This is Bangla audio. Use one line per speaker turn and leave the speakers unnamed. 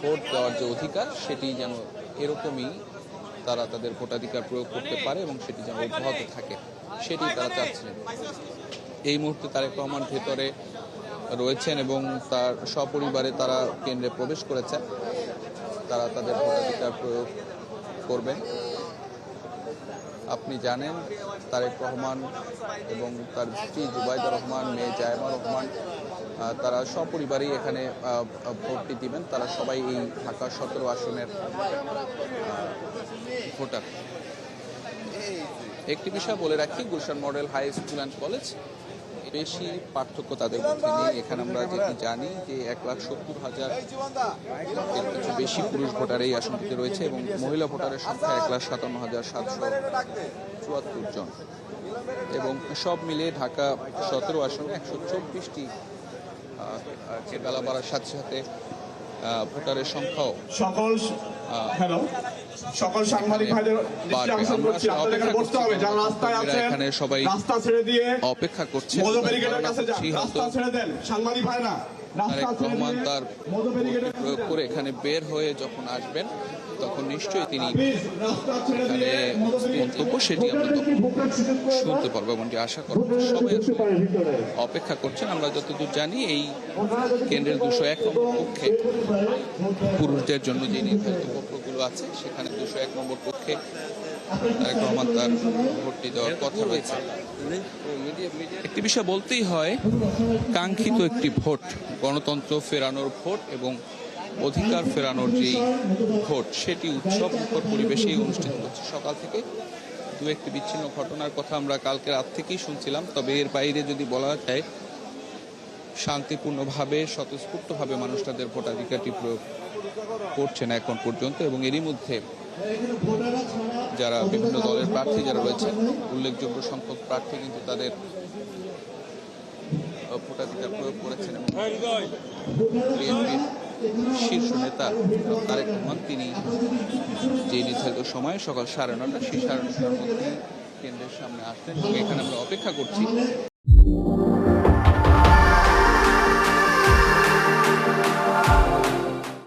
ভোট দেওয়ার যে অধিকার সেটি যেন এরকমই তারা তাদের ভোটাধিকার প্রয়োগ করতে পারে এবং সেটি যেন অব্যাহত থাকে, সেটি তারা চাচ্ছিলেন। এই মুহূর্তে তারেক রহমান ভেতরে রয়েছেন এবং তার সপরিবারে তারা কেন্দ্রে প্রবেশ করেছেন। তারা তাদের ভোটাধিকার প্রয়োগ করবেন। আপনি জানেন তারেক রহমান এবং তার স্ত্রী জুবাইদা রহমান, মেয়ে জায়েমা রহমান, তারা সপরিবারেই এখানে ভোটটি দিবেন। তারা সবাই এই ঢাকা 17 আসনের ভোটার। একটি বিষয় বলে রাখি, Gulshan model high school and college বেশি পার্থক্য তাদের মধ্যে নেই। এখানে আমরা যেটি জানি যে 1,70,000 কিছু বেশি পুরুষ ভোটার এই আসনটিতে রয়েছে এবং মহিলা ভোটারের সংখ্যা 1,57,774 জন এবং সব মিলিয়ে ঢাকা 17 আসনে 124টি বেলা বাড়ার সাথে সাথে ভোটারের সংখ্যাও
সকল সাংবাদিক ভাইদের আকর্ষণ করছি, আপনাদের এখানে বসতে হবে। যারা রাস্তায় আছেন
এখানে সবাই
রাস্তা ছেড়ে দিয়ে
অপেক্ষা করছে।
মধু ব্যারিকেডের কাছে যান, রাস্তা ছেড়ে দেন সাংবাদিক ভাইরা।
রহমান তার প্রয়োগ করে এখানে বের হয়ে যখন আসবেন তখন নিশ্চয়ই তিনি এখানে মন্তব্য সেটি আমরা তখন শুনতে পারবো এমনটি আশা করব। সবাই অপেক্ষা করছেন। আমরা যতদূর জানি এই কেন্দ্রের 201 নম্বর কক্ষে পুরুষদের জন্য যে নির্ধারিত কক্ষগুলো আছে সেখানে 201 নম্বর কক্ষে তারেক রহমান তার ভোটটি দেওয়ার কথা রয়েছে। একটি বিষয় বলতেই হয়, কাঙ্ক্ষিত একটি ভোট, গণতন্ত্র ফেরানোর ভোট এবং অধিকার ফেরানোর যেই ভোট, সেটি উৎসব মুখর পরিবেশেই অনুষ্ঠিত হচ্ছে। সকাল থেকে দু একটি বিচ্ছিন্ন ঘটনার কথা আমরা কালকে রাত থেকেই শুনছিলাম, তবে এর বাইরে যদি বলা যায় শান্তিপূর্ণভাবে স্বতঃস্ফূর্তভাবে মানুষ তাদের ভোটাধিকারটি প্রয়োগ করছেন এখন পর্যন্ত। এবং এরই মধ্যে যারা বিভিন্ন দলের প্রার্থী যারা রয়েছেন, উল্লেখযোগ্য সংখ্যক প্রার্থী কিন্তু তাদের ভোটাধিকার প্রয়োগ করেছেন এবং বিএনপির শীর্ষ নেতা তারেক রহমান তিনি যে নির্ধারিত সময় সকাল 9:30 সেই 9:30টার মধ্যে কেন্দ্রের সামনে আসলেন এবং এখানে আমরা অপেক্ষা করছি।